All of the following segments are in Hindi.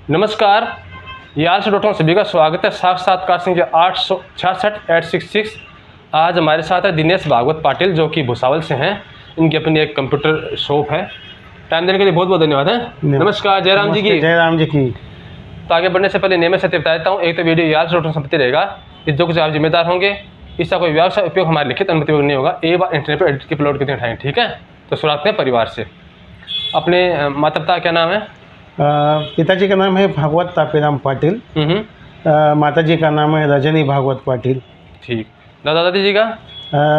नमस्कार, यार से डॉक्टर सभी का स्वागत है। साक्षात्कार संख्या 866-866। आज हमारे साथ है दिनेश भागवत पाटिल, जो कि भुसावल से हैं। इनकी अपनी एक कंप्यूटर शॉप है। टाइम देने के लिए बहुत बहुत धन्यवाद है। नमस्कार, जयराम जी की। जयराम जी की। तो आगे बढ़ने से पहले नियम में सत्य बता देता हूँ। एक तो वीडियो यार से डॉक्टर संपत्ति रहेगा, इस जो कुछ आप जिम्मेदार होंगे। इसका कोई व्यवसाय उपयोग हमारे लिखित अनुमति नहीं होगा। एक बार इंटरनेट पर एडिट की अपलोड करके उठाएं, ठीक है। तो शुरुआत करें परिवार से। अपने माता पिता क्या नाम है? पिताजी का नाम है भागवत तापीराम पाटिल। माताजी का नाम है रजनी भागवत पाटिल। ठीक। दादा दादी जी का?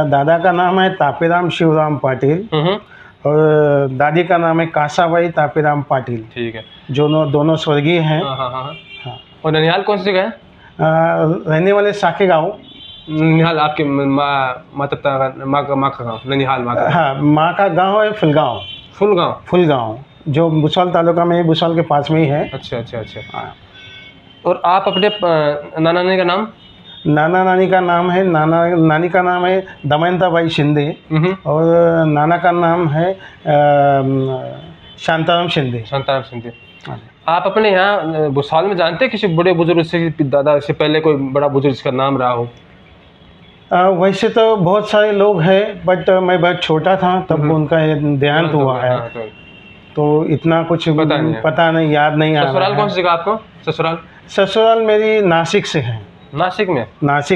दादा का नाम है तापीराम शिवराम पाटिल और दादी का नाम है कासाबाई तापीराम पाटिल। ठीक है। जो दोनों स्वर्गीय हैं। हाँ। और ननिहाल कौन सी जगह है? रहने वाले साके गाँव। ननिहाल आपके माता पिता का माँ का गाँव ननिहाल? हाँ, माँ का गाँव है फुलगाँव। फुलगाँव जो भुसावल तालुका में, भुसावल के पास में ही है। अच्छा। हाँ। और आप अपने नाना नानी का नाम? नाना नानी का नाम है नानी का नाम है दमयंताबाई शिंदे और नाना का नाम है शांताराम शिंदे। आप अपने यहाँ भुसावल में जानते हैं किसी बड़े बुजुर्ग से, दादा से पहले कोई बड़ा बुजुर्ग जिसका नाम रहा हो? वैसे तो बहुत सारे लोग हैं, बट मैं बहुत छोटा था तब उनका देहांत हुआ है। तो इतना कुछ पता नहीं, याद नहीं आ रहा है। ससुराल कौन सी जगह आपको? ससुराल मेरी नासिक से है। नासिक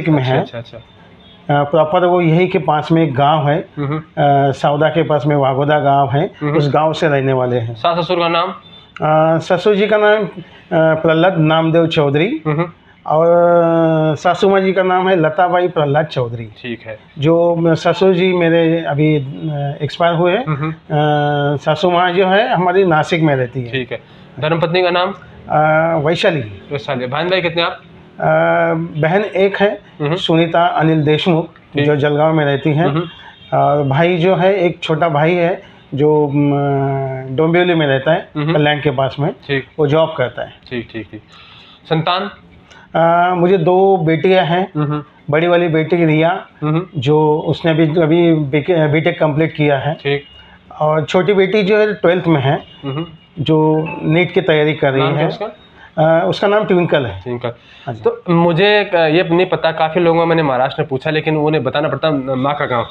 में है। अच्छा। प्रॉपर वो यही के पास में एक गांव है, सौदा के पास में वागोदा गांव है। उस गांव से रहने वाले हैं। सास ससुर का नाम? ससुर जी का नाम प्रहलाद नामदेव चौधरी और सासू माँ जी का नाम है लताबाई प्रहलाद चौधरी। ठीक है। जो ससुर जी मेरे अभी एक्सपायर हुए। सासू माँ जो है हमारी नासिक में रहती है। ठीक है। धर्मपत्नी का नाम? वैशाली। बहन भाई कितने आप? बहन एक है, सुनीता अनिल देशमुख, जो जलगांव में रहती हैं। और भाई जो है, एक छोटा भाई है जो डोंबिवली में रहता है, कल्याण के पास में। ठीक। वो जॉब करता है। ठीक। संतान? मुझे 2 बेटियां हैं। बड़ी वाली बेटी रिया, जो उसने अभी बीटेक कंप्लीट किया है। ठीक। और छोटी बेटी जो है 12th में है, जो नीट की तैयारी कर रही है। उसका नाम ट्विंकल है। तो मुझे ये नहीं पता, काफ़ी लोगों मैंने महाराष्ट्र में पूछा, लेकिन उन्हें बताना पड़ता माँ का गाँव।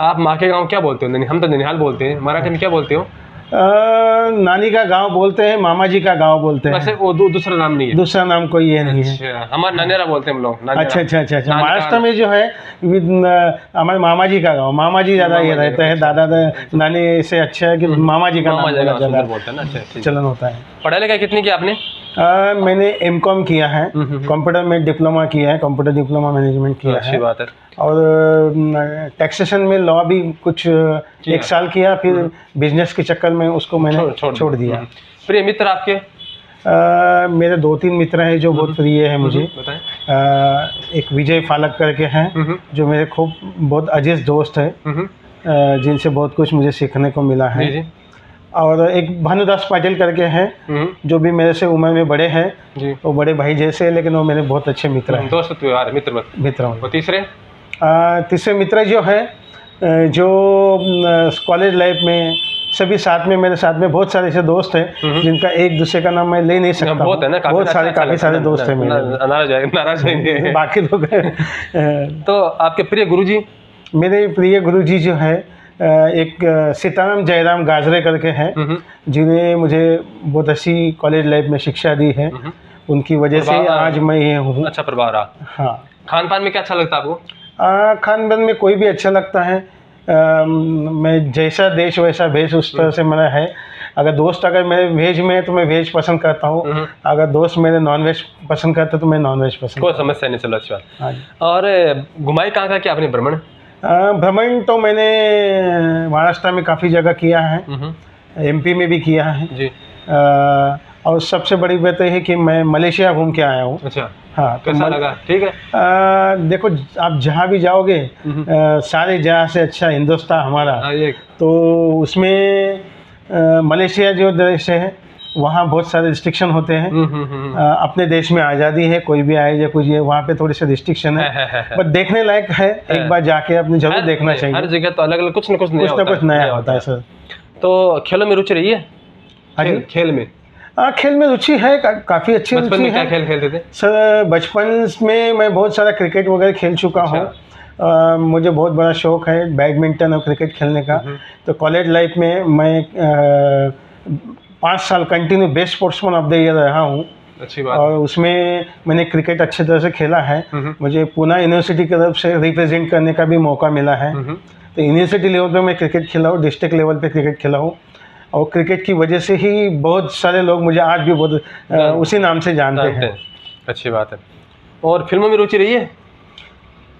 आप माँ के गाँव क्या बोलते हो? हम तो ननिहाल बोलते हैं, महाराष्ट्र में क्या बोलते हो? नानी का गांव बोलते हैं, मामा जी का गांव बोलते हैं। वैसे वो दूसरा नाम नहीं है? दूसरा नाम कोई ये नहीं है। हमारे नानेरा बोलते हैं हम लोग। अच्छा। महाराष्ट्र में जो है हमारे मामा जी का गांव, मामा जी ज़्यादा ये रहते हैं। दादा नानी से अच्छा है कि मामा जी का नाम ज़्यादा बोलते हैं ना, चलन होता है। पढ़ाई लिखाई कितनी की आपने? मैंने M.Com किया है, कंप्यूटर में डिप्लोमा किया है, कंप्यूटर डिप्लोमा मैनेजमेंट किया है। अच्छी बात है। और टैक्सेशन में लॉ भी कुछ 1 साल किया, फिर बिजनेस के चक्कर में उसको मैंने छोड़ दिया। प्रिय मित्र आपके? मेरे 2-3 मित्र हैं जो बहुत प्रिय है मुझे। एक विजय फालक करके हैं, जो मेरे खूब बहुत अजीज दोस्त है, जिनसे बहुत कुछ मुझे सीखने को मिला है। और एक भानुदास पाटिल करके हैं, जो भी मेरे से उम्र में बड़े हैं। वो बड़े भाई जैसे हैं, लेकिन वो मेरे बहुत अच्छे मित्र हैं। दोस्त मित्र। तीसरे मित्र जो है, जो कॉलेज लाइफ में सभी साथ में, मेरे साथ में बहुत सारे ऐसे दोस्त हैं जिनका एक दूसरे का नाम मैं ले नहीं सकता। बहुत काफ़ी सारे दोस्त हैं मेरे। नाराज बाकी लोग हैं। तो आपके प्रिय गुरुजी? मेरे प्रिय गुरुजी जो है, एक सीताराम जयराम गाजरे करके हैं, जिन्हें मुझे बहुत अच्छी कॉलेज लाइफ में शिक्षा दी है। उनकी वजह से आज मैं ये हूँ। अच्छा प्रभाव रहा। हाँ। खान पान में क्या अच्छा लगता है आपको? खान पान में कोई भी अच्छा लगता है। मैं जैसा देश वैसा भेष, उस तरह से मेरा है। अगर मेरे वेज में है तो मैं वेज पसंद करता हूँ, अगर दोस्त मेरे नॉन वेज पसंद करते तो मैं नॉन वेज पसंद। कोई समस्या नहीं। चलो, अच्छी बात। और घुमाई कहाँ किया आपने भ्रमण? भ्रमण तो मैंने महाराष्ट्र में काफ़ी जगह किया है, MP में भी किया है जी। और सबसे बड़ी बात है कि मैं मलेशिया घूम के आया हूँ। अच्छा। हाँ, कैसा लगा? ठीक है। देखो, आप जहाँ भी जाओगे, सारे जहाँ से अच्छा हिंदुस्तान हमारा। तो उसमें मलेशिया जो देश है, वहाँ बहुत सारे रिस्ट्रिक्शन होते हैं। अपने देश में आज़ादी है, कोई भी आए या कुछ, वहाँ पे थोड़ी सी रिस्ट्रिक्शन है। बट देखने लायक है, एक बार जाके अपने जरूर देखना चाहिए। हर जगह तो अलग अलग कुछ न कुछ नया होता है सर। तो खेलों में रुचि रही है? हाँ जी। खेल में खेल में रुचि है, काफ़ी अच्छी बचपन रुचि में क्या है। खेल खेलते थे? सर बचपन में मैं बहुत सारा क्रिकेट वगैरह खेल चुका हूँ। मुझे बहुत बड़ा शौक़ है बैडमिंटन और क्रिकेट खेलने का। तो कॉलेज लाइफ में मैं 5 साल continue best sportsman of the year रहा हूँ। अच्छी बात और उसमें मैंने क्रिकेट अच्छी तरह से खेला है। मुझे पूना यूनिवर्सिटी की तरफ से रिप्रेजेंट करने का भी मौका मिला है। तो यूनिवर्सिटी लेवल पे मैं क्रिकेट खेला हूँ, डिस्ट्रिक्ट लेवल पे क्रिकेट खेला हूँ, और क्रिकेट की वजह से ही बहुत सारे लोग मुझे आज भी बहुत उसी नाम से जानते हैं। अच्छी बात है। और फिल्मों में रुचि रही है?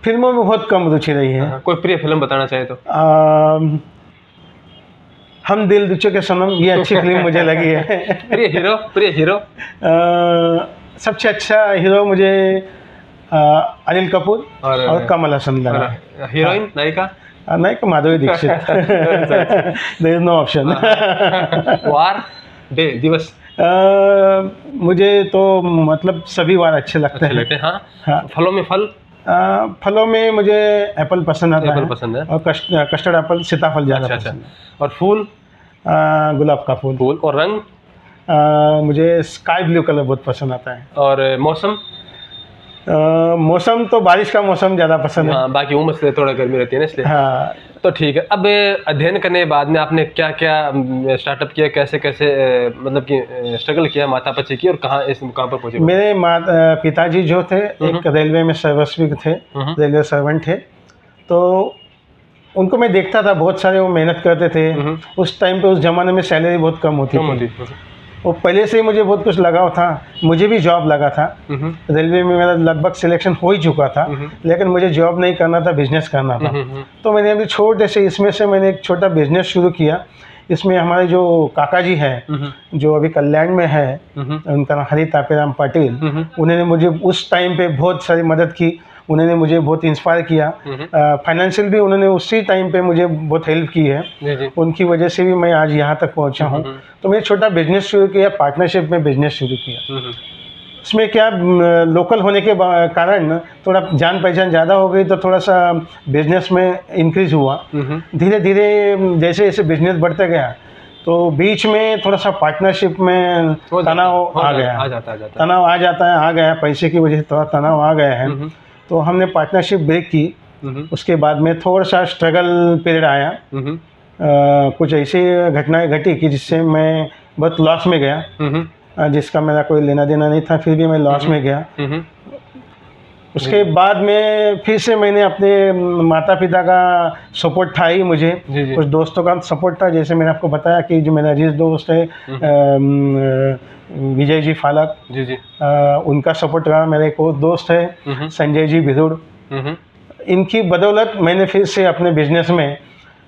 फिल्मों में बहुत कम रुचि रही है। कोई प्रिय फिल्म बताना चाहे तो? हम दिल दे चुके सनम, ये अच्छी फिल्म मुझे लगी है। प्रिय हीरो? सबसे अच्छा हीरो मुझे अनिल कपूर और कमल हसन लगा। हीरोइन नायिका? नायिका Madhuri Dixit. There is no option. वार डे दिवस? मुझे तो मतलब सभी वार अच्छे लगते हैं। हाँ। फलों में फल? फलों में मुझे एप्पल पसंद आता है। पसंद है। और कस्टर्ड एप्पल, सीताफल ज़्यादा पसंद है। और फूल? गुलाब का फूल। और रंग? मुझे स्काई ब्लू कलर बहुत पसंद आता है। और मौसम? मौसम तो बारिश का मौसम ज़्यादा पसंद है। बाकी उमस से थोड़ा गर्मी रहती है ना, इसलिए। हाँ। तो ठीक है। अब अध्ययन करने के बाद में आपने क्या क्या स्टार्टअप किया, कैसे कैसे मतलब कि स्ट्रगल किया, माता पिता की, और कहाँ इस मुकाम पर पहुँचे? मेरे पिताजी जो थे एक रेलवे में सर्विस थे, रेलवे सर्वेंट थे। तो उनको मैं देखता था, बहुत सारे वो मेहनत करते थे। उस टाइम पे उस ज़माने में सैलरी बहुत कम होती थी। और पहले से ही मुझे बहुत कुछ लगा था, मुझे भी जॉब लगा था। रेलवे में मेरा लगभग सिलेक्शन हो ही चुका था, लेकिन मुझे जॉब नहीं करना था, बिजनेस करना था। तो मैंने अभी छोटे से इसमें से मैंने एक छोटा बिजनेस शुरू किया। इसमें हमारे जो काका जी हैं, जो अभी कल्याण में है, उनका नाम हरि तापेराम पाटिल, उन्होंने मुझे उस टाइम पे बहुत सारी मदद की। उन्होंने मुझे बहुत इंस्पायर किया। फाइनेंशियल भी उन्होंने उसी टाइम पे मुझे बहुत हेल्प की है। उनकी वजह से भी मैं आज यहाँ तक पहुँचा हूँ। तो मैंने छोटा बिजनेस शुरू किया, पार्टनरशिप में बिजनेस शुरू किया। इसमें क्या लोकल होने के कारण थोड़ा जान पहचान ज़्यादा हो गई, तो थोड़ा सा बिजनेस में इंक्रीज हुआ। धीरे धीरे जैसे जैसे बिजनेस बढ़ता गया, तो बीच में थोड़ा सा पार्टनरशिप में तनाव आ गया। तनाव आ जाता है, आ गया, पैसे की वजह से थोड़ा तनाव आ गया है। तो हमने पार्टनरशिप ब्रेक की। उसके बाद में थोड़ा सा स्ट्रगल पीरियड आया। कुछ ऐसी घटनाएं घटी कि जिससे मैं बहुत लॉस में गया, जिसका मेरा कोई लेना देना नहीं था, फिर भी मैं लॉस में गया। उसके बाद में फिर से मैंने अपने माता पिता का सपोर्ट था ही मुझे, कुछ दोस्तों का सपोर्ट था। जैसे मैंने आपको बताया कि जो मेरा अजीज दोस्त है विजय जी फालक, उनका सपोर्ट रहा। मेरे एक और दोस्त है संजय जी भिदुड़, इनकी बदौलत मैंने फिर से अपने बिजनेस में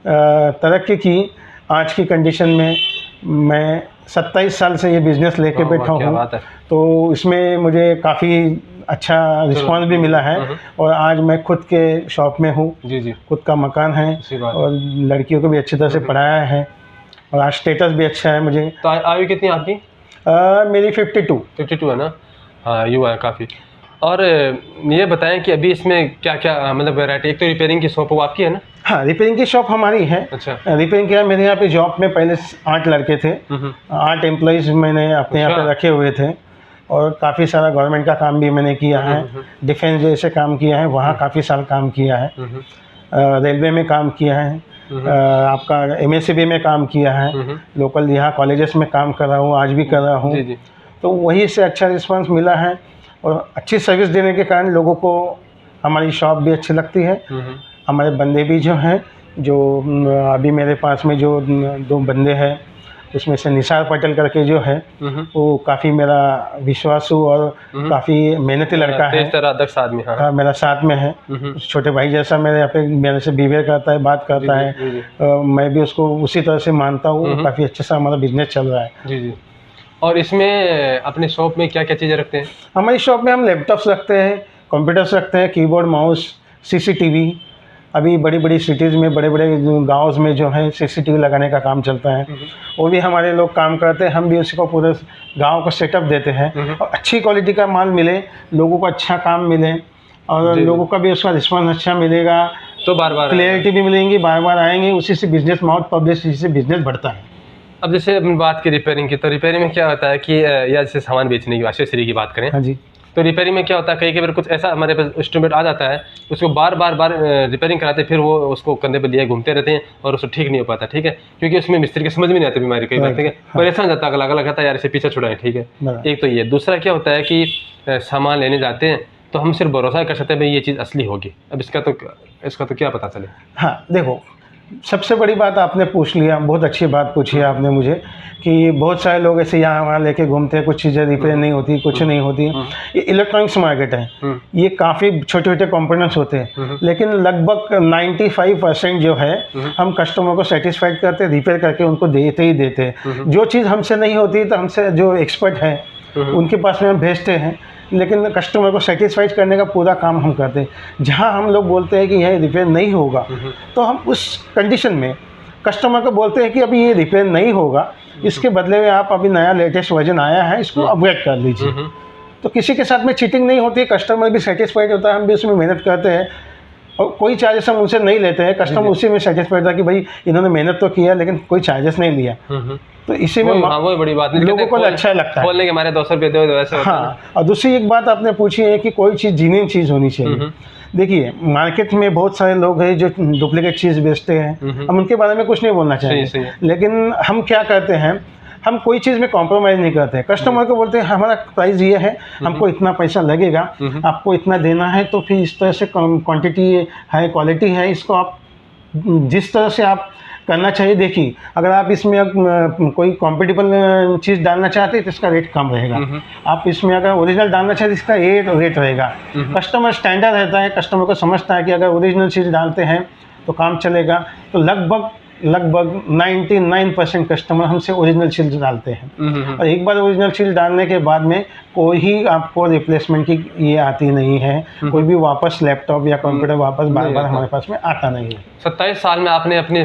तरक्की की। आज की कंडीशन में मैं 27 साल से ये बिज़नेस लेके बैठा हूँ। तो इसमें मुझे काफ़ी अच्छा रिस्पांस भी मिला है। और आज मैं खुद के शॉप में हूँ, खुद का मकान है, और लड़कियों को भी अच्छी तरह से पढ़ाया है, और आज स्टेटस भी अच्छा है मुझे। तो आयु कितनी आपकी? मेरी 52 है ना? हाँ, युवा है काफ़ी। और ये बताएं कि अभी इसमें क्या क्या मतलब वैरायटी, एक तो रिपेयरिंग की शॉप आपकी है ना? हाँ, रिपेयरिंग की शॉप हमारी है। अच्छा। रिपेयरिंग क्या, मेरे यहाँ पे जॉब में पहले 8 लड़के थे, 8 एम्प्लॉइज़ मैंने अपने यहाँ पे रखे हुए थे। और काफ़ी सारा गवर्नमेंट का काम भी मैंने किया है, डिफेंस जैसे काम किया है, वहाँ काफ़ी साल काम किया है। रेलवे में काम किया है, आपका MSCB में काम किया है, लोकल यहाँ कॉलेजेस में काम कर रहा हूँ, आज भी कर रहा हूँ। तो वहीं से अच्छा रिस्पांस मिला है, और अच्छी सर्विस देने के कारण लोगों को हमारी शॉप भी अच्छी लगती है। हमारे बंदे भी जो हैं, जो अभी मेरे पास में जो 2 बंदे हैं, उसमें से निसार पटेल करके जो है, वो काफ़ी मेरा विश्वासु और काफ़ी मेहनती लड़का है, दक्ष आदमी। हाँ, मेरा साथ में है, छोटे भाई जैसा मेरे यहाँ पे मेरे से बिहेवियर करता है, बात करता है। मैं भी उसको उसी तरह से मानता हूँ। काफ़ी अच्छे से हमारा बिजनेस चल रहा है। और इसमें अपने शॉप में क्या क्या चीज़ें रखते हैं? हमारी शॉप में हम लैपटॉप्स रखते हैं, कंप्यूटर्स रखते हैं, कीबोर्ड, माउस, CCTV। अभी बड़ी बड़ी सिटीज़ में, बड़े बड़े गाँव में जो है CCTV लगाने का काम चलता है। वो भी हमारे लोग काम करते हैं, हम भी उसी को पूरे गांव को सेटअप देते हैं। और अच्छी क्वालिटी का माल मिले, लोगों को अच्छा काम मिले, और लोगों का भी उसका रिस्पॉन्स अच्छा मिलेगा, तो बार बार क्लियरिटी भी मिलेंगी, बार बार आएंगे। उसी से बिजनेस, माउथ पब्लिसिटी से बिजनेस बढ़ता है। अब जैसे अपनी बात की रिपेयरिंग की, तो रिपेयरिंग में क्या होता है कि या जैसे सामान बेचने की एक्सेसरी की बात करें, हाँ जी। तो रिपेयरिंग में क्या होता है, कई बार कुछ ऐसा हमारे पास इंस्ट्रूमेंट आ जाता है, उसको बार बार रिपेयरिंग कराते हैं, फिर वो उसको कंधे पे लिए घूमते रहते हैं और उसको ठीक नहीं हो पाता, ठीक है, क्योंकि उसमें मिस्त्री के समझ में नहीं आती बीमारी कई बार, ठीक है, परेशान जाता है, अगला अगला कहता है यार इसे पीछे छुड़ाएं, ठीक है। एक तो ये, दूसरा क्या होता है कि सामान लेने जाते हैं तो हम सिर्फ भरोसा कर सकते हैं भाई ये चीज़ असली होगी, अब इसका तो क्या पता चले। हाँ देखो, सबसे बड़ी बात आपने पूछ लिया, बहुत अच्छी बात पूछी है आपने मुझे, कि बहुत सारे लोग ऐसे यहाँ वहाँ लेके घूमते हैं, कुछ चीज़ें रिपेयर नहीं होती, कुछ नहीं होती। ये इलेक्ट्रॉनिक्स मार्केट है, ये काफ़ी छोटे छोटे कंपोनेंट्स होते हैं, लेकिन लगभग 95% जो है हम कस्टमर को सेटिस्फाइड करते, रिपेयर करके उनको देते ही देते हैं। जो चीज़ हमसे नहीं होती तो हमसे जो एक्सपर्ट है उनके पास में हम भेजते हैं, लेकिन कस्टमर को सेटिस्फाइड करने का पूरा काम हम करते हैं। जहाँ हम लोग बोलते हैं कि यह रिपेयर नहीं होगा, तो हम उस कंडीशन में कस्टमर को बोलते हैं कि अभी ये रिपेयर नहीं होगा, इसके बदले में आप अभी नया लेटेस्ट वर्जन आया है, इसको अपग्रेड कर लीजिए। तो किसी के साथ में चीटिंग नहीं होती, कस्टमर भी सेटिस्फाइड होता है, हम भी उसमें मेहनत करते हैं और कोई चार्जेस हम उनसे नहीं लेते हैं। कस्टमर उसी में सेटिस्फाइड था कि भाई इन्होंने मेहनत तो किया लेकिन कोई चार्जेस नहीं लिया, तो इसी में वो बड़ी बात नहीं, लोगों को अच्छा लगता है, बोलने के हमारे 200 रुपये दो वैसे होता है। हाँ, और दूसरी एक बात आपने पूछी है कि कोई चीज़ जेन्युइन चीज़ होनी चाहिए। देखिए, मार्केट में बहुत सारे लोग हैं जो डुप्लीकेट चीज़ बेचते हैं, हम उनके बारे में कुछ नहीं बोलना चाहिए, लेकिन हम क्या करते हैं, हम कोई चीज़ में कॉम्प्रोमाइज़ नहीं करते हैं। कस्टमर को बोलते हैं हमारा प्राइस ये है, हमको इतना पैसा लगेगा, आपको इतना देना है, तो फिर इस तरह से क्वांटिटी है, क्वालिटी है, इसको आप जिस तरह से आप करना चाहिए। देखिए, अगर आप इसमें कोई कॉम्पिटिबल चीज़ डालना चाहते हैं तो इसका रेट कम रहेगा, आप इसमें अगर ओरिजिनल डालना चाहते हैं इसका ये रेट रहेगा। कस्टमर स्टैंडर्ड रहता है, कस्टमर को समझता है कि अगर ओरिजिनल चीज़ डालते हैं तो काम चलेगा। तो लगभग 99% कस्टमर हमसे ओरिजिनल चीज़ डालते हैं, और एक बार ओरिजिनल चीज़ डालने के बाद में कोई ही आपको रिप्लेसमेंट की ये आती नहीं है, कोई भी वापस लैपटॉप या कंप्यूटर वापस बार बार हमारे पास में आता नहीं है। 27 साल में आपने अपने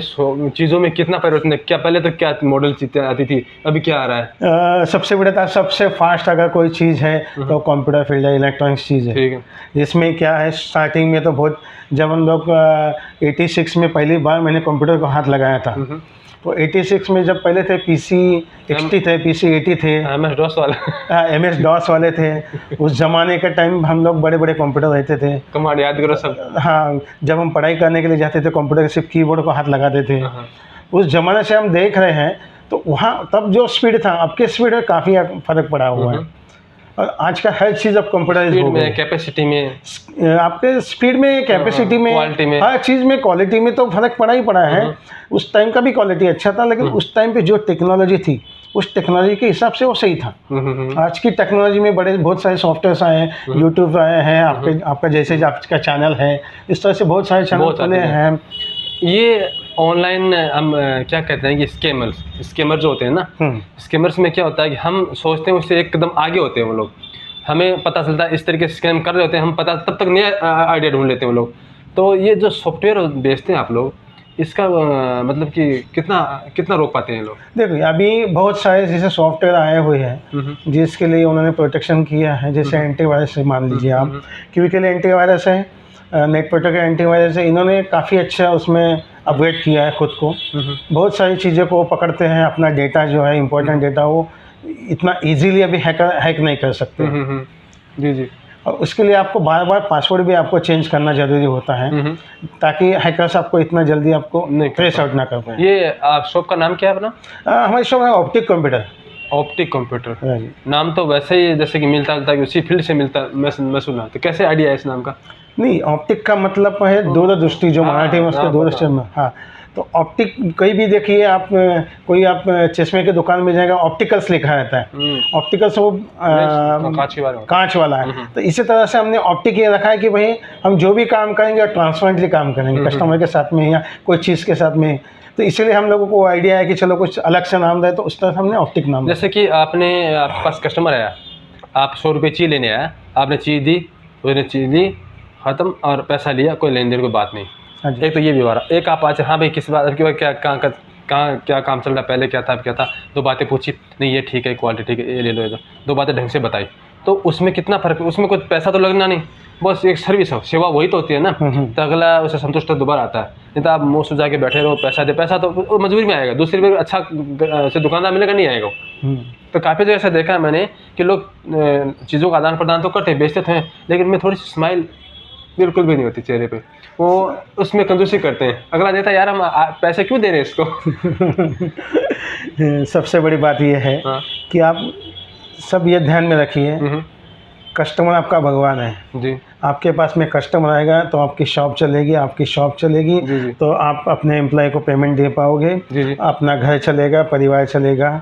चीज़ों में कितना परिवर्तन, क्या पहले तो क्या मॉडल आती थी, अभी क्या आ रहा है? सबसे बड़ा था, सबसे फास्ट अगर कोई चीज़ है तो कंप्यूटर फील्ड है, इलेक्ट्रॉनिक्स चीज़ है। ठीक है। जिसमें क्या है, स्टार्टिंग में तो बहुत, जब हम लोग 86 में पहली बार मैंने कंप्यूटर को हाथ लगाया था, तो 86 में जब पहले थे PC XT थे, PC 80 थे, MS DOS वाले थे। उस ज़माने के टाइम हम लोग बड़े बड़े कंप्यूटर रहते थे, कमांड याद करो सब। हाँ, जब हम पढ़ाई करने के लिए जाते थे कंप्यूटर के सिर्फ कीबोर्ड को हाथ लगाते थे। उस ज़माने से हम देख रहे हैं, तो वहाँ तब जो स्पीड था, अब के स्पीड में काफ़ी फ़र्क पड़ा हुआ है। और आज का हर चीज़ अब कंप्यूटराइज हो गई, कैपेसिटी में, आपके स्पीड में, कैपेसिटी में, क्वालिटी में, हर चीज़ में, क्वालिटी में तो फर्क पड़ा ही पड़ा है। उस टाइम का भी क्वालिटी अच्छा था, लेकिन उस टाइम पे जो टेक्नोलॉजी थी उस टेक्नोलॉजी के हिसाब से वो सही था। आज की टेक्नोलॉजी में बहुत सारे सॉफ्टवेयर आए हैं, यूट्यूब आए हैं, आपका जैसे आपका चैनल है, इस तरह से बहुत सारे चैनल खुले हैं। ये ऑनलाइन हम क्या कहते हैं कि स्कैमर जो होते हैं ना, स्कैमर्स में क्या होता है कि हम सोचते हैं उससे एक कदम आगे होते हैं वो लोग, हमें पता चलता है इस तरीके से स्कैम कर रहे होते हैं, हम पता तब तक नया आइडिया ढूंढ लेते हैं वो लोग। तो ये जो सॉफ्टवेयर बेचते हैं आप लोग, इसका मतलब कि कितना रोक पाते हैं लोग? देखिए, अभी बहुत सारे जैसे सॉफ्टवेयर आए हुए हैं जिसके लिए उन्होंने प्रोटेक्शन किया है, जैसे एंटीवायरस से मान लीजिए आप, क्यों के लिए एंटीवायरस है, नेट प्रोटेक्ट एंटीवायरस है, इन्होंने काफ़ी अच्छा उसमें अपग्रेड किया है खुद को। बहुत सारी चीज़ों को पकड़ते हैं, अपना डेटा जो है, इंपॉर्टेंट डेटा, वो इतना इजीली अभी हैक नहीं कर सकते। जी जी। और उसके लिए आपको बार बार पासवर्ड भी आपको चेंज करना ज़रूरी होता है, ताकि हैकर्स आपको इतना जल्दी आपको ट्रेस आउट ना कर पाए। ये आप शॉप का नाम क्या है अपना? हमारी शॉप है ऑप्टिक कंप्यूटर। ऑप्टिक कंप्यूटर, नाम तो वैसे ही जैसे कि मिलता जुलता है, उसी फील्ड से मिलता मैं सुना, तो कैसे आइडिया है इस नाम का? नहीं, ऑप्टिक का मतलब है दूरदृष्टि, जो मराठी में उसके दूरदृष्टि में। हाँ, तो ऑप्टिक कहीं भी देखिए आप, कोई आप चश्मे की दुकान में जाएगा, ऑप्टिकल्स लिखा रहता है। ऑप्टिकल्स वो कांच वाला है। तो इसी तरह से हमने ऑप्टिक ये रखा है कि भाई हम जो भी काम करेंगे ट्रांसपेरेंटली काम करेंगे, कस्टमर के साथ में या कोई चीज़ के साथ में। तो इसीलिए हम लोगों को आइडिया है कि चलो कुछ अलग से नाम दे, तो उस तरह से हमने ऑप्टिक नाम। जैसे कि आपके पास कस्टमर आया, आप 100 रुपये चीज़ लेने आया, आपने चीज़ दी, उसने चीज़ दी, ख़त्म, और पैसा लिया, कोई लेन देन कोई बात नहीं। एक तो ये व्यवहार, एक आप आज हाँ भाई किस बात की, कहाँ क्या काम चल रहा है, पहले क्या था अब क्या था, दो बातें पूछी, नहीं ये ठीक है, क्वालिटी ठीक है, ये ले लो, ये दो बातें ढंग से बताई, तो उसमें कितना फ़र्क है? उसमें कुछ पैसा तो लगना नहीं, बस एक सर्विस हो, सेवा वही तो होती है ना, तो अगला उसे संतुष्ट दोबारा आता है। नहीं तो आप मुँह सुझा के बैठे रहो, पैसा दे, पैसा तो वो मजबूरी में आएगा, दूसरी बार अच्छा से दुकानदार मिलेगा नहीं आएगा। तो काफ़ी जगह ऐसा देखा है मैंने कि लोग चीज़ों का आदान प्रदान तो करते हैं, बेचते थे, लेकिन में थोड़ी सी स्माइल बिल्कुल भी नहीं होती चेहरे पे, वो उसमें कंजूसी करते हैं। अगला देता है, यार हम पैसे क्यों दे रहे हैं इसको। सबसे बड़ी बात यह है हाँ। कि आप सब ये ध्यान में रखिए, कस्टमर आपका भगवान है जी। आपके पास में कस्टमर आएगा तो आपकी शॉप चलेगी, आपकी शॉप चलेगी जी। तो आप अपने एम्प्लॉय को पेमेंट दे पाओगे। जी। अपना घर चलेगा, परिवार चलेगा।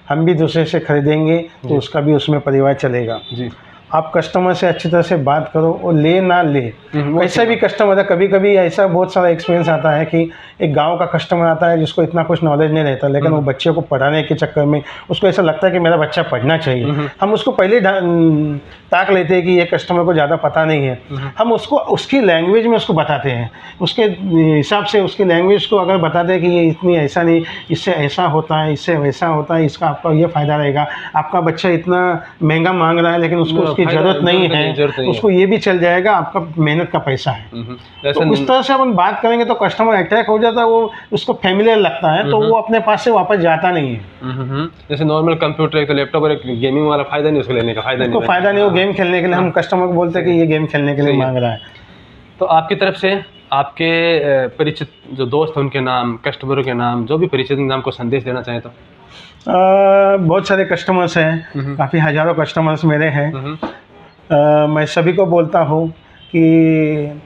हम भी दूसरे से खरीदेंगे तो उसका भी उसमें परिवार चलेगा। जी। आप कस्टमर से अच्छी तरह से बात करो, और ले ना ले, वैसे भी कस्टमर है। कभी कभी ऐसा बहुत सारा एक्सपीरियंस आता है कि एक गांव का कस्टमर आता है जिसको इतना कुछ नॉलेज नहीं रहता, लेकिन वो बच्चे को पढ़ाने के चक्कर में उसको ऐसा लगता है कि मेरा बच्चा पढ़ना चाहिए। हम उसको पहले ताक लेते हैं कि ये कस्टमर को ज़्यादा पता नहीं है, हम उसको उसकी लैंग्वेज में उसको बताते हैं, उसके हिसाब से उसकी लैंग्वेज को अगर बताते हैं कि ये इतनी ऐसा नहीं, इससे ऐसा होता है, इससे वैसा होता है, इसका आपका ये फ़ायदा रहेगा, आपका बच्चा इतना महंगा मांग रहा है लेकिन उसको उसकी ज़रूरत नहीं है, उसको ये भी चल जाएगा, आपका मेहनत का पैसा है। तो उस तरह से अपन बात करेंगे तो कस्टमर अट्रैक्ट हो जाता है, वो उसको फैमिलियर लगता है, तो वो अपने पास से वापस जाता नहीं है। जैसे नॉर्मल कंप्यूटर, एक तो लैपटॉप और एक गेमिंग वाला, फ़ायदा नहीं उसको लेने का, फ़ायदा नहीं, वो गेम खेलने के लिए हम कस्टमर को बोलते हैं कि ये गेम खेलने के लिए मांग रहा है। तो आपकी तरफ से आपके परिचित जो दोस्त हैं उनके नाम, कस्टमरों के नाम, जो भी परिचित नाम को संदेश देना चाहें तो? बहुत सारे कस्टमर्स हैं, काफ़ी हज़ारों कस्टमर्स मेरे हैं। मैं सभी को बोलता हूँ कि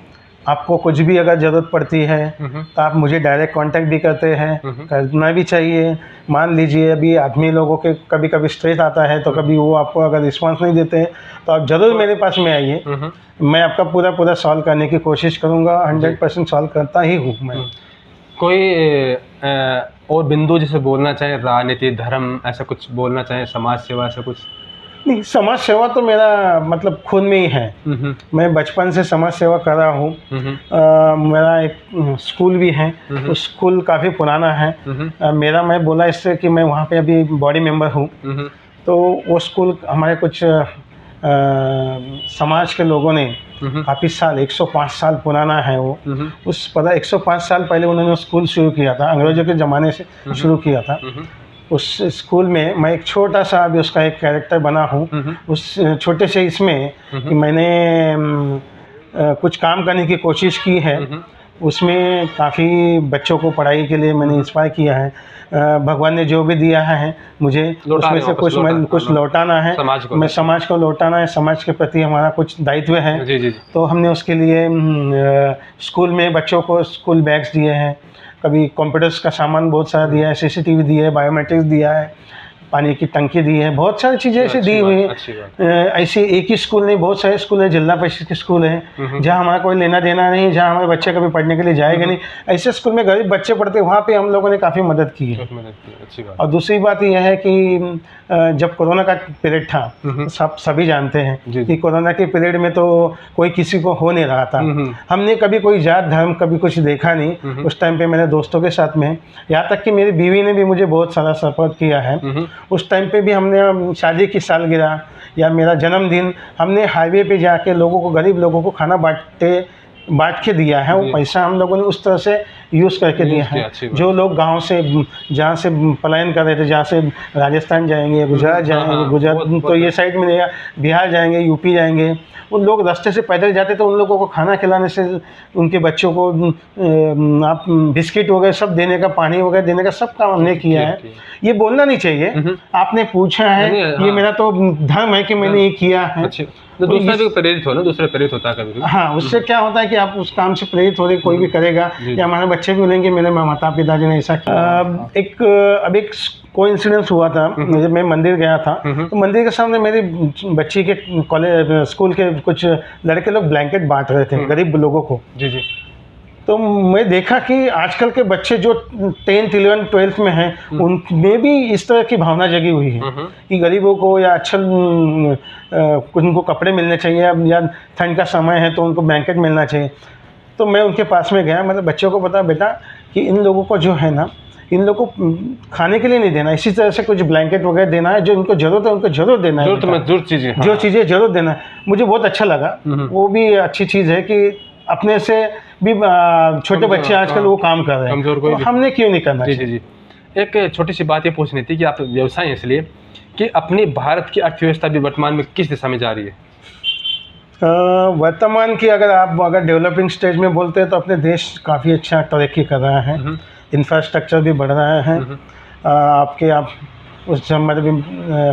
आपको कुछ भी अगर ज़रूरत पड़ती है तो आप मुझे डायरेक्ट कांटेक्ट भी करते हैं, करना भी चाहिए। मान लीजिए अभी आदमी लोगों के कभी कभी स्ट्रेस आता है, तो कभी वो आपको अगर रिस्पांस नहीं देते हैं तो आप ज़रूर मेरे पास में आइए, मैं आपका पूरा सॉल्व करने की कोशिश करूँगा। 100% सॉल्व करता ही हूँ मैं। कोई और बिंदु जैसे बोलना चाहें, राजनीति, धर्म, ऐसा कुछ बोलना चाहें, समाज सेवा, ऐसा कुछ? नहीं, समाज सेवा तो मेरा मतलब खून में ही है। मैं बचपन से समाज सेवा कर रहा हूँ। मेरा एक स्कूल भी है, उस स्कूल काफ़ी पुराना है मेरा। मैं बोला इससे कि मैं वहाँ पे अभी बॉडी मेंबर हूँ, तो वो स्कूल हमारे कुछ समाज के लोगों ने काफ़ी साल, 105 साल पुराना है वो। उस 105 साल पहले उन्होंने स्कूल शुरू किया था, अंग्रेज़ों के ज़माने से शुरू किया था। उस स्कूल में मैं एक छोटा सा अभी उसका एक कैरेक्टर बना हूँ। उस छोटे से इसमें कि मैंने कुछ काम करने की कोशिश की है, उसमें काफ़ी बच्चों को पढ़ाई के लिए मैंने इंस्पायर किया है। भगवान ने जो भी दिया है मुझे उसमें से कुछ लौटाना है, मैं समाज को लौटाना है, समाज के प्रति हमारा कुछ दायित्व है। जी। तो हमने उसके लिए स्कूल में बच्चों को स्कूल बैग्स दिए हैं, कभी कंप्यूटर्स का सामान बहुत सारा दिया है, CCTV दिया है, बायोमेट्रिक्स दिया है, पानी की टंकी दी है, बहुत सारी चीज़ें ऐसे दी हुई हैं। ऐसे एक ही स्कूल नहीं, बहुत सारे स्कूल हैं, जिला परिषद के स्कूल हैं जहाँ हमारा कोई लेना देना नहीं, जहाँ हमारे बच्चे कभी पढ़ने के लिए जाएगा नहीं, ऐसे स्कूल में गरीब बच्चे पढ़ते, वहाँ पे हम लोगों ने काफ़ी मदद की है। अच्छी बात। और दूसरी बात यह है कि जब कोरोना का पीरियड था, सभी जानते हैं कि कोरोना के पीरियड में तो कोई किसी को हो नहीं रहा था। हमने कभी कोई जात धर्म कभी कुछ देखा नहीं। उस टाइम पे मेरे दोस्तों के साथ में, यहाँ तक कि मेरी बीवी ने भी मुझे बहुत सारा सपोर्ट किया है। उस टाइम पे भी हमने शादी की सालगिरह या मेरा जन्मदिन, हमने हाईवे पे जाके लोगों को, गरीब लोगों को खाना बांट के दिया है। वो पैसा हम लोगों ने उस तरह से यूज़ करके दिया है। जो लोग गांव से, जहाँ से पलायन कर रहे थे, जहाँ से राजस्थान जाएंगे, गुजरात जाएंगे, गुजरात तो ये साइड में, बिहार जाएंगे, यूपी जाएंगे, उन लोग रास्ते से पैदल जाते तो उन लोगों को खाना खिलाने से, उनके बच्चों को आप बिस्किट वगैरह सब देने का, पानी वगैरह देने का सब काम हमने किया है। ये बोलना नहीं चाहिए, आपने पूछा है, ये मेरा तो धर्म है कि मैंने ये किया है। तो दूसरा भी प्रेरित हो ना, दूसरा प्रेरित होता है कभी। हाँ, उससे क्या होता है कि आप उस काम से प्रेरित हो रहे, कोई भी करेगा, या हमारे बच्चे भी बोलेंगे मेरे माता पिताजी ने ऐसा किया। अब एक कोइंसिडेंस हुआ था, जब मैं मंदिर गया था, तो मंदिर के सामने मेरी बच्ची के कॉलेज स्कूल के कुछ लड़के लोग ब्लैंकेट बांट रहे थे गरीब लोगों को। जी। तो मैं देखा कि आजकल के बच्चे जो 10th 11th 12th में हैं, उनमें भी इस तरह की भावना जगी हुई है कि गरीबों को या अच्छा उनको कपड़े मिलने चाहिए, या ठंड का समय है तो उनको ब्लैंकेट मिलना चाहिए। तो मैं उनके पास में गया, मतलब बच्चों को बता, बेटा कि इन लोगों को जो है ना, इन लोगों को खाने के लिए नहीं देना, इसी तरह से कुछ ब्लैंकेट वगैरह देना है, जो उनको ज़रूरत है उनको ज़रूर देना है, जरूरत चीज़ें, जो चीज़ें ज़रूर देना है। मुझे बहुत अच्छा लगा, वो भी अच्छी चीज़ है कि अपने से भी छोटे बच्चे आजकल वो काम कर रहे हैं, तो हमने क्यों नहीं करना चाहिए। जी। एक छोटी सी बात ये पूछनी थी कि आप व्यवसाय हैं इसलिए कि अपनी भारत की अर्थव्यवस्था भी वर्तमान में किस दिशा में जा रही है? वर्तमान की अगर डेवलपिंग स्टेज में बोलते हैं तो अपने देश काफ़ी अच्छा तरक्की कर रहा है, इंफ्रास्ट्रक्चर भी बढ़ रहा है। आप उस समय भी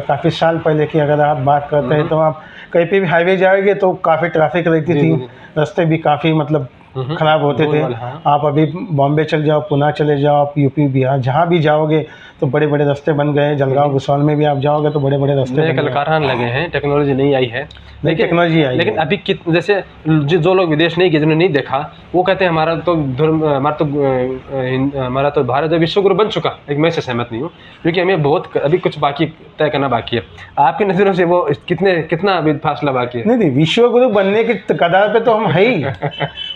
काफ़ी साल पहले की अगर आप बात करते हैं तो आप कहीं पे भी हाईवे जाओगे तो काफ़ी ट्रैफिक रहती थी, रास्ते भी काफ़ी मतलब ख़राब होते थे। आप अभी बॉम्बे चल जाओ, पुणे चले जाओ, आप यूपी बिहार जहाँ भी जाओगे तो बड़े बड़े रास्ते बन गए। जलगांव भुसावल में भी आप जाओगे तो बड़े बड़े रास्ते कल कारखाने लगे हैं, टेक्नोलॉजी नहीं आई है, लेकिन टेक्नोलॉजी आई, लेकिन अभी जैसे जो लोग विदेश नहीं गए, जिन्होंने नहीं देखा, वो कहते हैं हमारा तो भारत जो विश्व गुरु बन चुका। लेकिन मैं इससे सहमत नहीं हूँ, क्योंकि हमें बहुत अभी कुछ बाकी तय करना बाकी है। आपकी नज़रों से वो कितना अभी फासला बाकी है? नहीं, विश्व गुरु बनने की कगार पे तो हम है ही,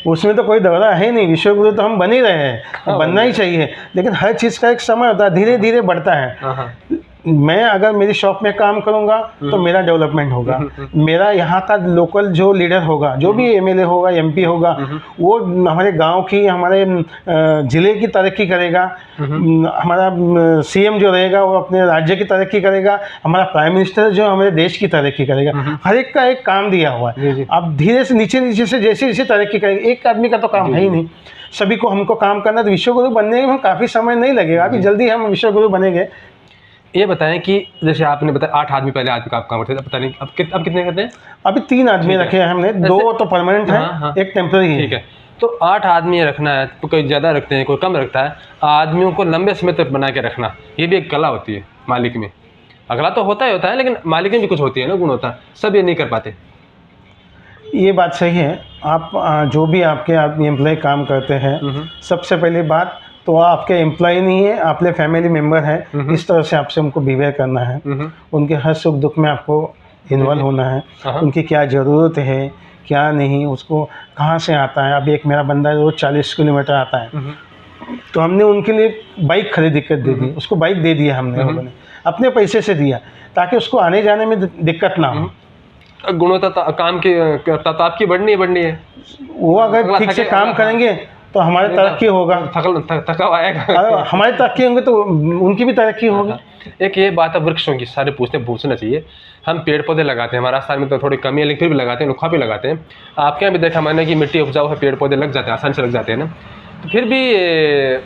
उसमें तो कोई दौरा है नहीं। विश्व गुरु तो हम बन ही रहे हैं, बनना ही चाहिए, लेकिन हर चीज़ का एक समय होता है, धीरे धीरे बढ़ता है। मैं अगर मेरी शॉप में काम करूंगा तो मेरा डेवलपमेंट होगा, मेरा यहाँ का लोकल जो लीडर होगा, जो भी एमएलए होगा, एमपी होगा, वो हमारे गांव की, हमारे ज़िले की तरक्की करेगा। हमारा सीएम जो रहेगा वो अपने राज्य की तरक्की करेगा, हमारा प्राइम मिनिस्टर जो हमारे देश की तरक्की करेगा। हर एक का एक काम दिया हुआ है। अब धीरे से नीचे से जैसे तरक्की करेगी, एक आदमी का तो काम है ही नहीं, सभी को हमको काम करना। तो विश्वगुरु बनने में काफ़ी समय नहीं लगेगा, अभी जल्दी हम विश्वगुरु बनेंगे। ये बताएं कि जैसे आपने बताया 8 आदमी पहले आदमी का आप काम करते थे, पता नहीं अब कितने करते हैं? अभी 3 आदमी रखे हैं हमने, 2 तो परमानेंट है, एक टेम्पररी है। ठीक है, तो 8 आदमी रखना है, तो कोई ज़्यादा रखते हैं, कोई कम रखता है। आदमियों को लंबे समय तक बना के रखना, ये भी एक कला होती है मालिक में। अगला तो होता है, लेकिन मालिक में भी कुछ होती है ना, गुण होता है, सब ये नहीं कर पाते। ये बात सही है। आप जो भी आपके एम्प्लॉय काम करते हैं, सबसे पहली बात तो आपके एम्प्लॉय नहीं है, आपके फैमिली मेम्बर हैं। इस तरह से आपसे उनको बिहेव करना है, उनके हर सुख दुख में आपको इन्वॉल्व होना है, उनकी क्या ज़रूरत है क्या नहीं, उसको कहाँ से आता है। अभी एक मेरा बंदा रोज़ 40 किलोमीटर आता है, तो हमने उनके लिए बाइक खरीद कर दे दी, उसको बाइक दे दिया हमने, अपने पैसे से दिया, ताकि उसको आने जाने में दिक्कत ना हो। गुणवत्ता काम की आपकी बढ़नी है। वो अगर ठीक से काम करेंगे तो हमारे तरक्की होगा, थका आएगा, हमारी तरक्की होंगे तो उनकी भी तरक्की होगी। एक ये बात है वृक्षों की, सारे पूछना चाहिए। हम पेड़ पौधे लगाते हैं, हमारा राजस्थान में तो थोड़ी कमी है, लेकिन फिर भी लगाते हैं, लुखा भी लगाते हैं। आपके यहाँ भी देखा मैंने कि मिट्टी उपजाऊ है, पेड़ पौधे लग जाते हैं, आसानी से लग जाते हैं ना। तो फिर भी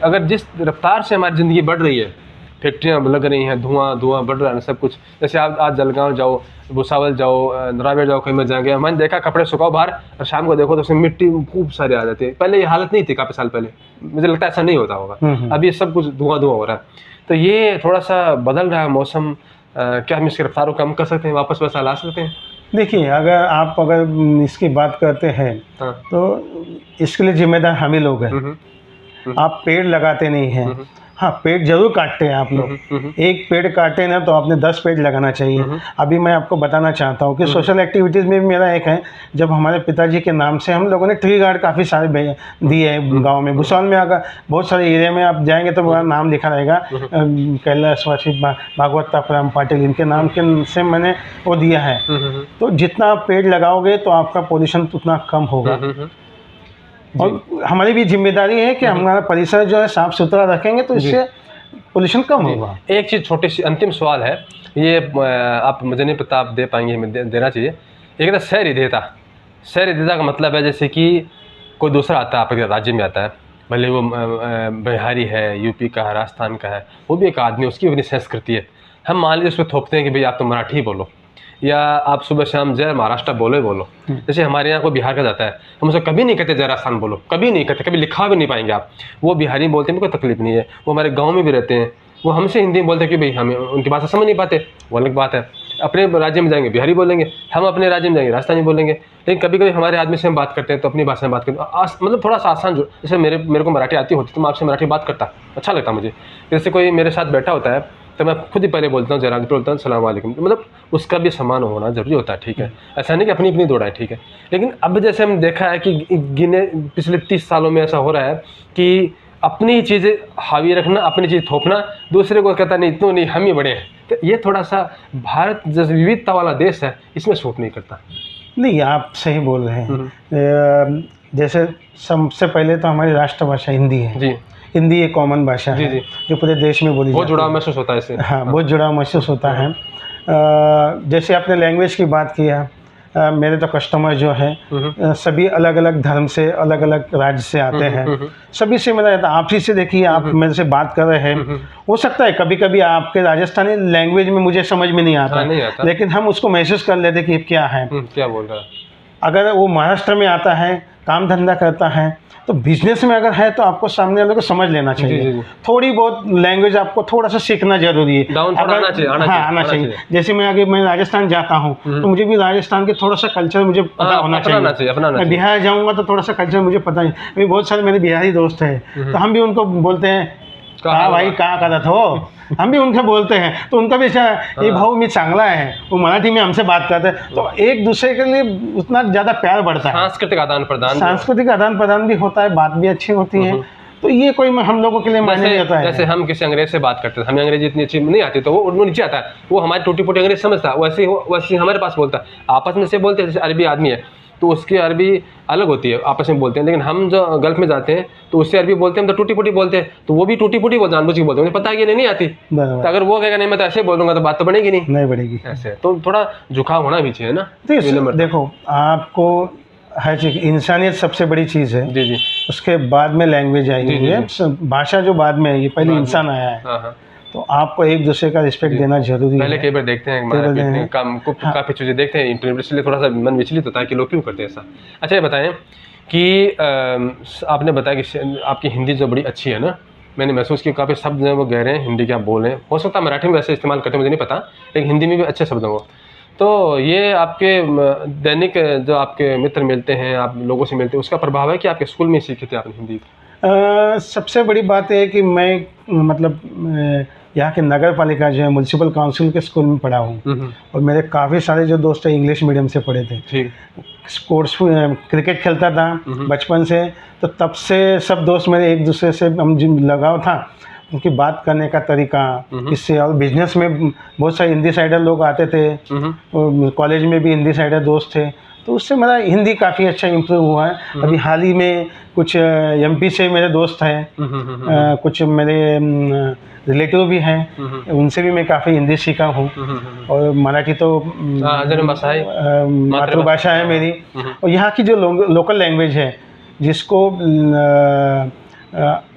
अगर जिस रफ्तार से हमारी ज़िंदगी बढ़ रही है, फैक्ट्रियाँ लग रही हैं, धुआं बढ़ रहा है सब कुछ। जैसे आप आज जलगांव जाओ, भुसावल जाओ, रावेर जाओ, कहीं में जाएंगे, मैंने देखा कपड़े सुखाओ बाहर और शाम को देखो तो उसमें मिट्टी खूब सारी आ जाती है। पहले ये हालत नहीं थी, काफ़ी साल पहले, मुझे लगता है ऐसा नहीं होता होगा। अभी सब कुछ धुआं हो रहा है, तो ये थोड़ा सा बदल रहा है मौसम। क्या हम इसकी रफ्तार को कम कर सकते हैं, वापस वैसा ला सकते हैं? देखिए, अगर इसकी बात करते हैं तो इसके लिए जिम्मेदार हम ही लोग हैं। आप पेड़ लगाते नहीं हैं, हाँ पेड़ जरूर काटते हैं आप लोग। एक पेड़ काटे ना तो आपने 10 पेड़ लगाना चाहिए। अभी मैं आपको बताना चाहता हूँ कि सोशल एक्टिविटीज़ में भी मेरा एक है, जब हमारे पिताजी के नाम से हम लोगों ने ट्री गार्ड काफ़ी सारे दिए हैं गांव में। भुसावल में अगर बहुत सारे एरिया में आप जाएंगे तो मेरा नाम लिखा रहेगा, कैलाशवासी भागवत तापराम पाटिल, इनके नाम के से मैंने वो दिया है। तो जितना आप पेड़ लगाओगे तो आपका पोल्यूशन उतना कम होगा। और हमारी भी जिम्मेदारी है कि हमारा परिसर जो है साफ सुथरा रखेंगे तो इससे पोल्यूशन कम होगा। एक चीज़ छोटी सी अंतिम सवाल है, ये आप मुझे नहीं पता आप दे पाएंगे, हमें देना चाहिए। एक ना शहरी देता का मतलब है जैसे कि कोई दूसरा आता है आपके राज्य में आता है, भले वो बिहारी है, यूपी का है, राजस्थान का है, वो भी एक आदमी, उसकी अपनी संस्कृति है। हम मान लीजिए उसमें थोपते हैं कि भाई आप तो मराठी बोलो, या आप सुबह शाम जय महाराष्ट्र बोलो। जैसे हमारे यहाँ कोई बिहार का जाता है, हम उसे कभी नहीं कहते जय राजस्थान बोलो, कभी नहीं कहते, कभी लिखा भी नहीं पाएंगे आप। वो बिहारी बोलते हैं, कोई तकलीफ नहीं है, वो हमारे गांव में भी रहते हैं, वो हमसे हिंदी में बोलते हैं कि भाई हमें उनकी भाषा समझ नहीं पाते, वो अलग बात है। अपने राज्य में जाएंगे बिहारी बोलेंगे, हम अपने राज्य में जाएंगे राजस्थानी बोलेंगे। लेकिन कभी कभी हमारे आदमी से हम बात करते हैं तो अपनी भाषा में बात करते हैं, मतलब थोड़ा सा आसान। जो जैसे मेरे को मराठी आती होती तो मैं आपसे मराठी बात करता, अच्छा लगता मुझे। जैसे कोई मेरे साथ बैठा होता है तो मैं खुद ही पहले बोलता हूँ, जयराम जी बोलता हूँ, सलाम वालेकुम, मतलब उसका भी सम्मान होना जरूरी होता है, ठीक है। ऐसा नहीं कि अपनी दौड़ा है, ठीक है। लेकिन अब जैसे हम देखा है कि पिछले 30 सालों में ऐसा हो रहा है कि अपनी चीज़ें हावी रखना, अपनी चीज़ थोपना, दूसरे को कहता नहीं इतनों नहीं हम ही बड़े हैं, तो ये थोड़ा सा भारत जैसे विविधता वाला देश है इसमें सूट नहीं करता। नहीं, आप सही बोल रहे हैं। जैसे सबसे पहले तो हमारी राष्ट्रभाषा हिंदी है जी। हिंदी एक कॉमन भाषा है जो पूरे देश में बोली बहुत जाती है। जुड़ाव महसूस होता है इससे। हाँ, बहुत जुड़ाव महसूस होता है। जैसे आपने लैंग्वेज की बात किया, मेरे तो कस्टमर जो है सभी अलग अलग धर्म से, अलग अलग राज्य से आते हैं। सभी से मेरा रहता, आप ही से देखिए, आप मेरे से बात कर रहे हैं, हो सकता है कभी कभी आपके राजस्थानी लैंग्वेज में मुझे समझ में नहीं आता, लेकिन हम उसको महसूस कर लेते कि क्या है, क्या बोल रहा है। अगर वो महाराष्ट्र में आता है, काम धंधा करता है, तो बिजनेस में अगर है तो आपको सामने वाले को समझ लेना चाहिए। जी। थोड़ी बहुत लैंग्वेज आपको थोड़ा सा सीखना जरूरी है। आना चाहिए। जैसे मैं राजस्थान जाता हूँ तो मुझे भी राजस्थान के थोड़ा सा कल्चर मुझे पता होना चाहिए। मैं बिहार जाऊँगा तो थोड़ा सा कल्चर मुझे पता है। अभी बहुत सारे मेरे बिहारी दोस्त हैं, तो हम भी उनको बोलते हैं कहाँ भाई कहाँ करत हो, हम भी उनसे बोलते हैं, तो उनका भी ये भाव मी चांगला है, वो मराठी में हमसे बात करते हैं, तो एक दूसरे के लिए उतना ज़्यादा प्यार बढ़ता है। सांस्कृतिक आदान प्रदान भी होता है, बात भी अच्छी होती है। तो ये कोई हम लोगों के लिए मायने नहीं होता है। जैसे हम किसी अंग्रेज से बात करते हैं, हमें अंग्रेजी इतनी अच्छी नहीं आती, तो वो नीचे आता है, वो हमारी टूटी फूटी अंग्रेज समझता है, वैसे हमारे पास बोलता है। आपस में से बोलते हैं, जैसे अरबी आदमी है तो उसकी अरबी अलग होती है, आपस में बोलते हैं, लेकिन हम जो गल्फ में जाते हैं तो उससे अरबी बोलते हैं, हम तो टूटी फूटी बोलते हैं, तो वो भी टूटी फूटी जानबूझ के बोलते हैं, मुझे पता है कि नहीं आती, तो अगर वो कहेगा नहीं मैं तो ऐसे बोलूँगा तो बात तो बनेगी नहीं बढ़ेगी। ऐसे तो थोड़ा झुकाव होना भी चाहिए ना। देखो, आपको हर चीज़, इंसानियत सबसे बड़ी चीज़ है। जी। उसके बाद में लैंग्वेज आई हुई है, भाषा जो बाद में आई है, पहले इंसान आया है। तो आपको एक दूसरे का रिस्पेक्ट देना जरूरी है। पहले कई बार देखते हैं काफ़ी चीज़ें देखते हैं इंटरनेट, इसलिए थोड़ा सा मन विचलित होता है कि लोग क्यों करते हैं ऐसा। अच्छा, ये बताएं कि आपने बताया कि आपकी हिंदी जो बड़ी अच्छी है ना, मैंने महसूस किया काफ़ी शब्द जो है वो गहरे हैं, हिंदी के आप बोल रहे हैं, हो सकता है मराठी में वैसे इस्तेमाल करते हैं, मुझे नहीं पता, लेकिन हिंदी में भी अच्छे शब्द हैं वो। तो ये आपके दैनिक जो आपके मित्र मिलते हैं, आप लोगों से मिलते हैं, उसका प्रभाव है कि आपके स्कूल में सीखी थी आपने हिंदी? सबसे बड़ी बात है कि मैं मतलब यहाँ के नगर पालिका जो है म्यूनसिपल काउंसिल के स्कूल में पढ़ा हूँ, और मेरे काफ़ी सारे जो दोस्त हैं इंग्लिश मीडियम से पढ़े थे। ठीक। स्पोर्ट्स क्रिकेट खेलता था बचपन से, तो तब से सब दोस्त मेरे एक दूसरे से हम लगाव था, उनकी बात करने का तरीका इससे। और बिजनेस में बहुत सारे हिंदी साइडर लोग आते थे, कॉलेज में भी हिंदी साइडर दोस्त थे, तो उससे मेरा हिंदी काफ़ी अच्छा इम्प्रूव हुआ है। अभी हाल ही में कुछ एमपी से मेरे दोस्त हैं, कुछ मेरे रिलेटिव भी हैं, उनसे भी मैं काफ़ी हिंदी सीखा हूँ। और मराठी तो मातृभाषा है मेरी। और यहाँ की जो लोकल लैंग्वेज है, जिसको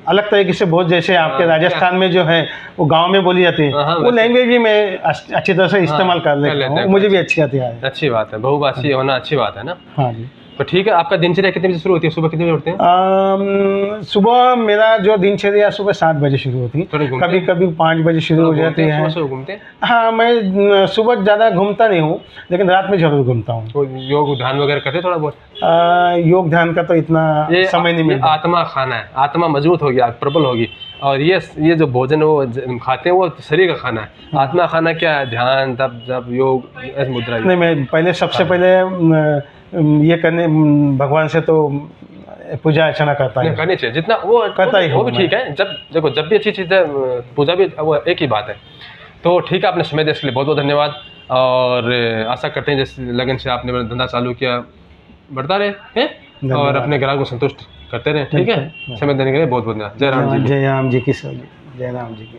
अलग तरीके से बहुत, जैसे आपके राजस्थान में जो है वो गांव में बोली जाती है, वो लैंग्वेज भी मैं अच्छी तरह से इस्तेमाल कर लेता हूँ, मुझे भी अच्छी आती है। अच्छी बात है, बहुभाषी होना अच्छी बात है ना। हाँ जी। तो ठीक है, आपका दिनचर्या कितने बजे शुरू होती है, सुबह कितने बजे उठते हैं? सुबह मेरा जो दिनचर्या सुबह 7 बजे शुरू होती है, कभी कभी 5 बजे शुरू हो जाती है। सुबह घूमते हैं? हाँ, मैं सुबह ज़्यादा घूमता नहीं हूँ, लेकिन रात में जरूर घूमता हूँ। तो योग ध्यान वगैरह करते थोड़ा बहुत? योग ध्यान का तो इतना समय नहीं मिलता। आत्मा खाना है, आत्मा मजबूत होगी, प्रबल होगी, और ये जो भोजन वो खाते हैं वो शरीर का खाना है। आत्मा खाना क्या है? ध्यान, तप, जप, योग, मुद्रा। नहीं, मैं पहले सबसे पहले ये करने, भगवान से तो पूजा अर्चना करता है, करनी चाहिए जितना वो करता ही, वो भी ठीक है। जब देखो, जब भी अच्छी चीज़ है, पूजा भी वो एक ही बात है। तो ठीक है, आपने समय देने के लिए बहुत बहुत धन्यवाद, और आशा करते हैं जिस लगन से आपने मेरा धंधा चालू किया बढ़ता रहे, और अपने ग्राहक को संतुष्ट करते रहे। ठीक है, समय देने के लिए बहुत बहुत धन्यवाद। जय राम जी की। जय राम जी की। जय राम जी की।